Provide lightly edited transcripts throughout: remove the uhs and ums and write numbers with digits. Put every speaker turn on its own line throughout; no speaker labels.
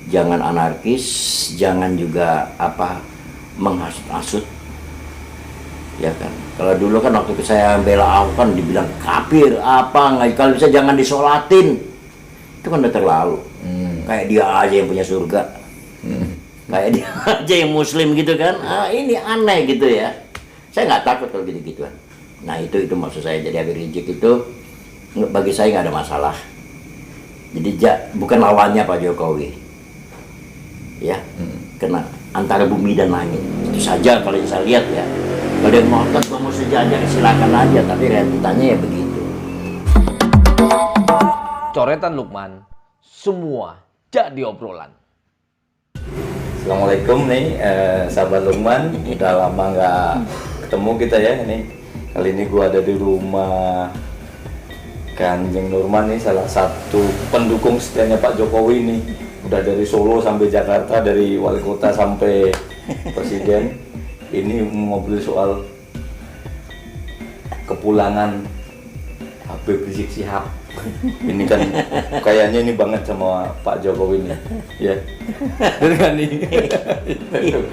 jangan anarkis, jangan juga menghasut-hasut, ya kan. Kalau dulu kan waktu saya bela Ahok kan dibilang kafir nggak, kalau bisa jangan disolatin, itu kan udah terlalu. Kayak dia aja yang punya surga, kayak dia aja yang muslim gitu kan. Ini aneh gitu ya. Saya nggak takut kalau gitu-gituan. Nah itu maksud saya. Jadi Habib Rizik itu bagi saya nggak ada masalah. Jadi bukan lawannya Pak Jokowi, ya. Kena antara bumi dan langit itu saja kalau saya lihat ya. Kalau yang ngotot mau sejajar silakan aja, tapi realitanya ya begitu.
Coretan Lukman, semua jadi obrolan.
Assalamualaikum nih, sahabat Lukman. Udah lama nggak ketemu kita ya. Kali ini gua ada di rumah Kanjeng Nurman nih, salah satu pendukung setianya Pak Jokowi nih. Udah dari Solo sampai Jakarta, dari wali kota sampai presiden. Ini ngobrol soal kepulangan Habib Rizik Syihab. Ini kan kayaknya ini banget sama Pak Jokowi nih, ya. Bener kan nih?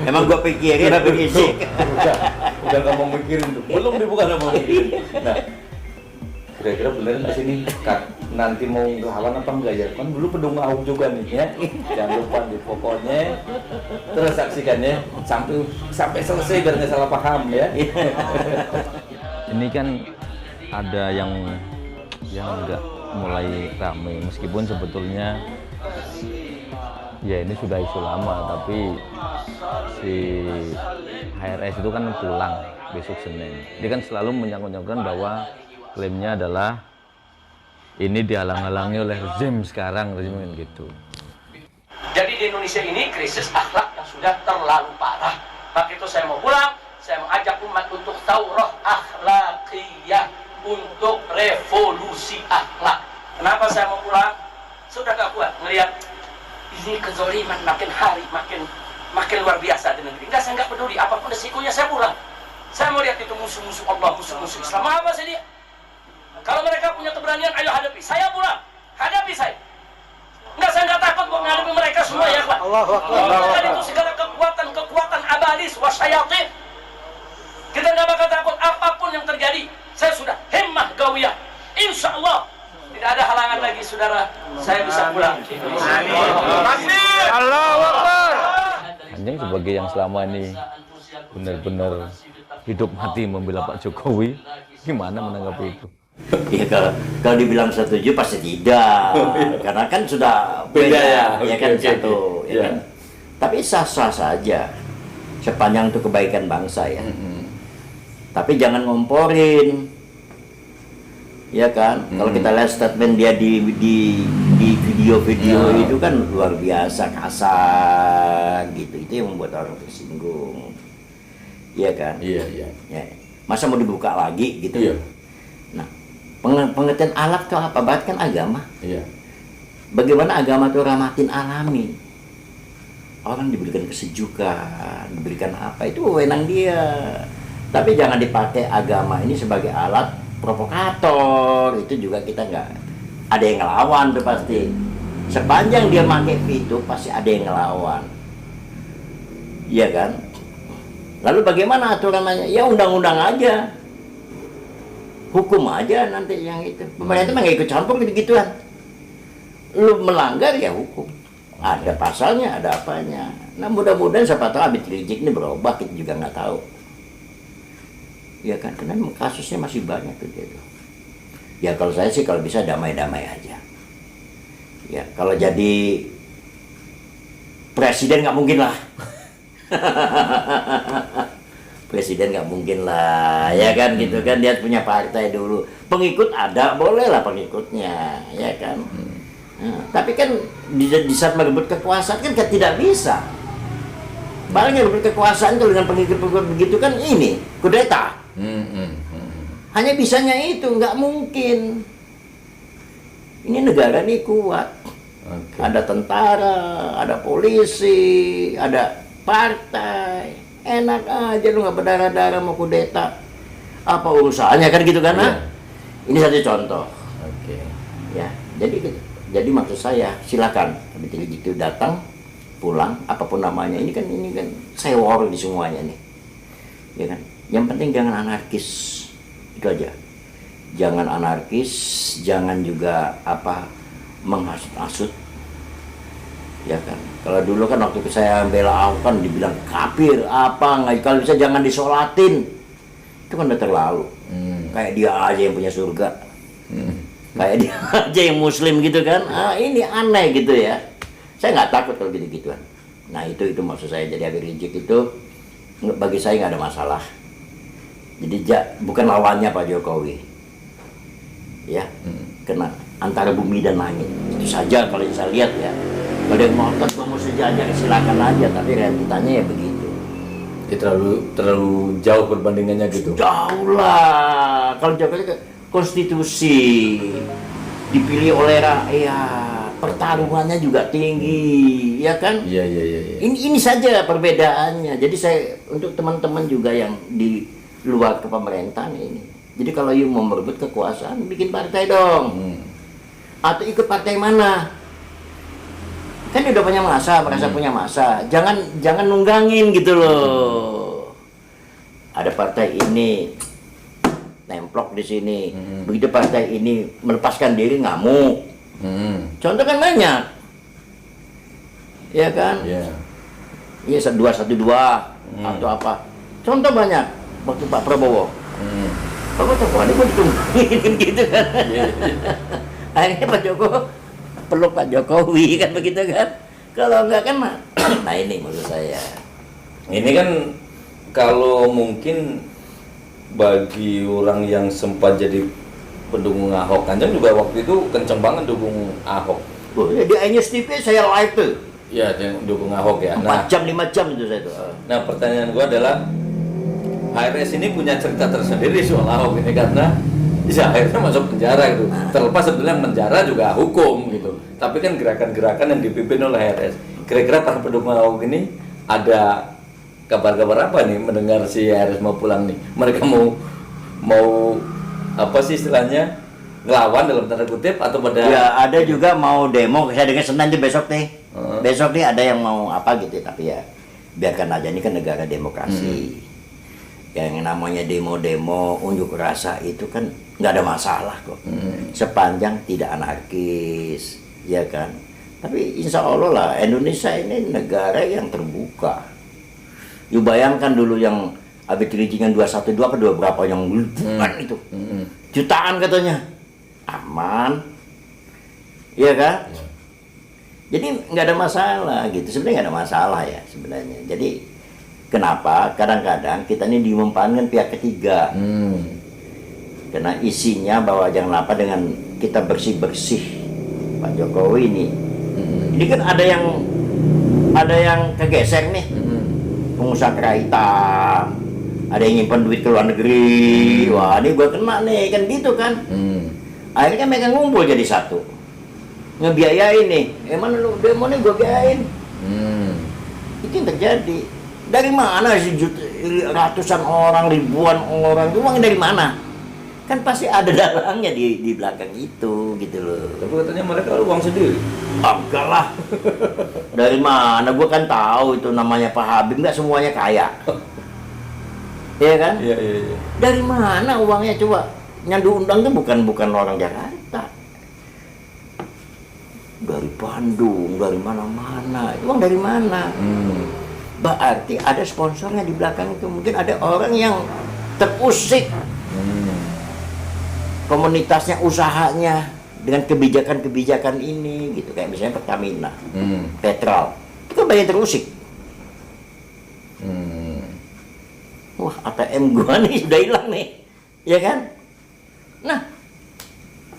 Emang gua pikirin Habib Rizik.
Udah nggak mau mikirin tuh, belum dibuka nggak mau mikirin. Nah, kira-kira bener nggak sih nih nanti mau lawan apa enggak ya? Kan dulu pendukung Ahok juga nih ya. Jangan lupa nih, pokoknya terus saksikannya sampai selesai biar nggak salah paham ya.
Ini kan ada yang nggak mulai ramai, meskipun sebetulnya ya ini sudah isu lama, tapi si HRS itu kan pulang besok Senin. Dia kan selalu menyangkut-nyangkutkan bahwa klaimnya adalah ini dihalang-halangi oleh rezim sekarang, rezim gitu.
Jadi di Indonesia ini krisis akhlak yang sudah terlalu parah. Maka itu saya mau pulang, saya mengajak umat untuk taurah akhlakiyah, untuk revolusi akhlak. Kenapa saya mau pulang? Sudah gak kuat melihat ini kezaliman makin hari makin luar biasa di negeri. Saya nggak peduli apapun resikonya, saya pulang. Saya mau lihat itu musuh-musuh Allah, musuh-musuh Islam. Apa sih dia? Kalau mereka punya keberanian, ayo hadapi. Saya pulang, hadapi saya. Saya nggak takut buat menghadapi mereka semua ya, Pak. Bukan itu segala kekuatan abalis wasyayatin. Kita nggak bakal takut apapun yang terjadi. Saya sudah himmah gawiyah. Insya Allah tidak ada halangan lagi, saudara. Saya bisa pulang.
Allahu Akbar. Kanjeng sebagai yang selama ini benar-benar hidup mati membela Pak Jokowi, gimana menanggapi itu?
Ya kalau dibilang setuju pasti tidak, karena kan sudah beda ya kan. Satu, ya kan. Tapi sah-sah saja sepanjang itu kebaikan bangsa ya. Tapi jangan ngomporin, ya kan. Kalau kita lihat statement dia di video-video itu kan luar biasa kasar gitu. Itu yang membuat orang tersinggung, ya kan.
Iya.
Ya. Masa mau dibuka lagi gitu?
Iya.
Nah, pengertian alat itu apa? Berarti kan agama.
Iya.
Bagaimana agama itu rahmatin alamin. Orang diberikan kesejukan, diberikan apa, itu wewenang dia. Tapi jangan dipakai agama ini sebagai alat provokator. Itu juga kita nggak ada yang ngelawan tuh pasti. Sepanjang dia pakai itu pasti ada yang ngelawan. Iya kan? Lalu bagaimana aturannya? Ya undang-undang aja. Hukum aja nanti yang itu. Pemerintah mah nggak ikut campur gitu-gituan. Lu melanggar ya hukum. Ada pasalnya, ada apanya. Nah mudah-mudahan siapa tahu Habib Rizik ini berubah, kita juga nggak tahu. Ya kan, karena kasusnya masih banyak tuh dia tuh. Ya kalau saya sih kalau bisa damai-damai aja. Ya kalau jadi presiden nggak mungkin lah. Presiden nggak mungkin lah, ya kan gitu kan. Dia punya partai dulu, pengikut ada, boleh lah pengikutnya, ya kan. Nah, tapi kan di saat merebut kekuasaan kan tidak bisa. Barang yang merebut kekuasaan itu dengan pengikut-pengikut begitu kan ini kudeta. Hanya bisanya itu, nggak mungkin. Ini negara ini kuat. Ada tentara, ada polisi, ada partai. Enak aja lu nggak berdarah-darah mau kudeta. Apa urusannya kan gitu kan? Ini satu contoh. Ya, jadi maksud saya silakan Habib Rizik itu datang pulang apapun namanya, ini kan saya war di semuanya nih, ya kan. Yang penting jangan anarkis, itu aja. Jangan anarkis, jangan juga menghasut-hasut, ya kan. Kalau dulu kan waktu saya bela Ahok kan dibilang kafir nggak, kalau bisa jangan disolatin, itu kan udah terlalu. Kayak dia aja yang punya surga, kayak dia aja yang muslim gitu kan. Ini aneh gitu ya. Saya nggak takut kalau gitu-gituan. Nah itu maksud saya. Jadi Habib Rizik itu bagi saya nggak ada masalah. Jadi bukan lawannya Pak Jokowi, ya. Kena antara bumi dan langit, itu saja kalau saya lihat ya. Kalau yang ngotot mau sejajar silakan aja, tapi realitanya ya begitu.
Ya, terlalu jauh perbandingannya gitu.
Jauh lah. Kalau Jokowi konstitusi dipilih oleh rakyat, pertarungannya juga tinggi, ya kan?
Iya.
Ini saja perbedaannya. Jadi saya untuk teman-teman juga yang di luar kepemerintahan ini. Jadi kalau you mau merebut kekuasaan, bikin partai dong. Atau ikut partai mana? Kan udah punya masa, merasa punya masa. Jangan nunggangin gitu loh. Ada partai ini nemplok di sini. Begitu partai ini melepaskan diri ngamuk. Contoh kan banyak. Ya kan?
Iya.
Iya 212 atau apa. Contoh banyak. Waktu Pak Prabowo. Pak Prabowo ini kok ditungguin gitu kan. Akhirnya Pak Jokowi peluk Pak Jokowi kan begitu kan. Kalau enggak kan nah ini maksud saya.
Ini kan kalau mungkin bagi orang yang sempat jadi pendukung Ahok, Kanjeng juga waktu itu kenceng banget dukung Ahok.
Di News TV saya live tuh.
Ya, dukung Ahok ya.
4 jam 5 jam itu saya tuh.
Nah pertanyaan gua adalah HRS ini punya cerita tersendiri soal Ahok ini karena bisa akhirnya masuk penjara gitu. Terlepas sebenarnya penjara juga hukum gitu. Tapi kan gerakan-gerakan yang dipimpin oleh HRS. Kira-kira para pendukung Ahok ini ada kabar-kabar apa nih mendengar si HRS mau pulang nih? Mereka mau apa sih istilahnya? Ngelawan dalam tanda kutip atau pada
Ya ada juga mau demo, saya dengar Senin tuh besok nih. Besok nih ada yang mau apa gitu, tapi ya biarkan aja, ini kan negara demokrasi. Yang namanya demo-demo, unjuk rasa itu kan nggak ada masalah kok. Sepanjang tidak anarkis, ya kan. Tapi insya Allah lah Indonesia ini negara yang terbuka. You bayangkan dulu yang Habib Rizik yang 212 kedua berapa yang bukan itu. Jutaan katanya. Aman. Iya kan? Jadi nggak ada masalah gitu. Sebenarnya nggak ada masalah ya sebenarnya. Jadi kenapa kadang-kadang kita ini diumpankan pihak ketiga. Karena isinya bahwa jangan apa dengan kita bersih-bersih Pak Jokowi ini. Ini kan ada yang kegeser nih. Pengusaha keraitan, ada yang nyimpan duit ke luar negeri. Wah, ini gua kena nih, kan gitu kan. Akhirnya mereka ngumpul jadi satu. Ngebiayain nih. Mana lu demo nih gua biayain. Itu yang terjadi. Dari mana sih ratusan orang, ribuan orang, itu uangnya dari mana? Kan pasti ada dalangnya di belakang itu gitu loh.
tapi katanya mereka uang sendiri.
Enggak lah. Dari mana? Gua kan tahu itu namanya Pak Habib, nggak semuanya kaya. Iya kan?
Iya.
Dari mana uangnya coba? Nyandu undang tuh bukan orang Jakarta. Dari Bandung, dari mana-mana. Uang dari mana? Berarti ada sponsornya di belakang itu. Mungkin ada orang yang terusik komunitasnya, usahanya dengan kebijakan-kebijakan ini gitu. Kayak misalnya Pertamina, Petral. Itu kan banyak terusik. Wah, ATM gua nih sudah hilang nih. Ya kan? Nah,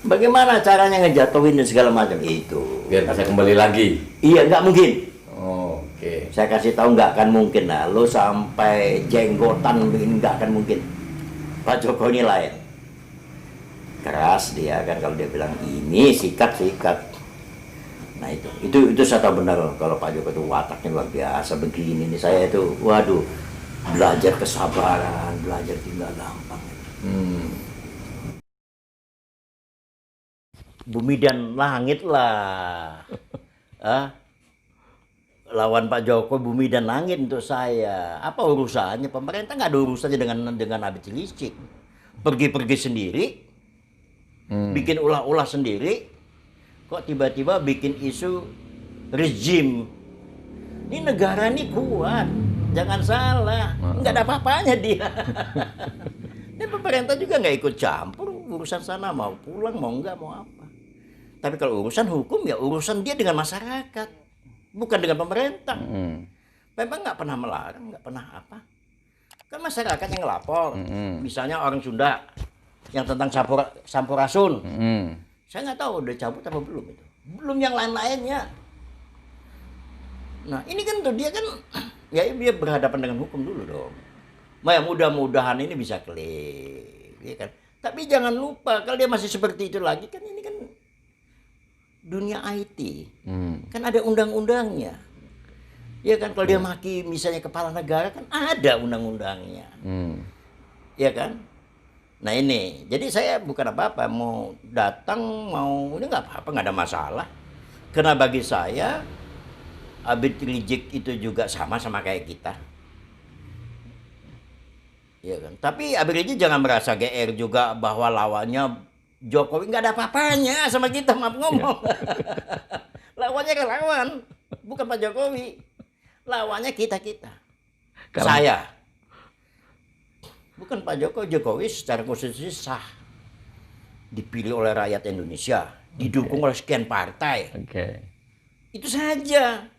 bagaimana caranya ngejatuhin dan segala macam itu?
Biar bisa kembali lagi.
Iya, nggak mungkin.
Oke.
Saya kasih tahu nggak akan mungkin. Nah, lo sampai jenggotan begini nggak akan mungkin. Pak Jokowi ini lain. Keras dia kan kalau dia bilang ini sikat. Nah itu saya tahu benar kalau Pak Jokowi itu wataknya luar biasa begini nih. Saya itu waduh, belajar kesabaran, belajar tinggal gampang. Bumi dan langit lah. lawan Pak Jokowi bumi dan langit untuk saya. Apa urusannya? Pemerintah nggak ada urusannya dengan Habib Rizik. Pergi-pergi sendiri, bikin ulah-ulah sendiri. Kok tiba-tiba bikin isu rezim? Ini negara ini kuat, jangan salah. Nggak ada apa-apanya dia. Dan pemerintah juga nggak ikut campur urusan sana, mau pulang, mau nggak, mau apa. Tapi kalau urusan hukum ya urusan dia dengan masyarakat, bukan dengan pemerintah. Memang nggak pernah melarang, nggak pernah apa. Kan masyarakat yang lapor. Misalnya orang Sunda yang tentang Sampurasun. Saya nggak tahu udah cabut apa belum itu. Belum yang lain-lainnya. Nah ini kan tuh dia kan ya dia berhadapan dengan hukum dulu dong. Ya mudah-mudahan ini bisa clear, ya kan. Tapi jangan lupa kalau dia masih seperti itu lagi kan ini kan dunia IT, kan ada undang-undangnya. Ya kan kalau dia maki misalnya kepala negara kan ada undang-undangnya, ya kan. Nah ini, jadi saya bukan apa-apa mau datang mau ini nggak apa-apa, nggak ada masalah. Karena bagi saya Habib Rizik itu juga sama kayak kita. Ya kan? Tapi Habib Rizik jangan merasa GR juga bahwa lawannya Jokowi nggak ada apa-apanya sama kita, maaf ngomong. Lawannya kan lawan, bukan Pak Jokowi. Lawannya kita-kita. Saya. Bukan Pak Jokowi. Jokowi secara konstitusi sah. Dipilih oleh rakyat Indonesia. Didukung oleh sekian partai. Itu saja.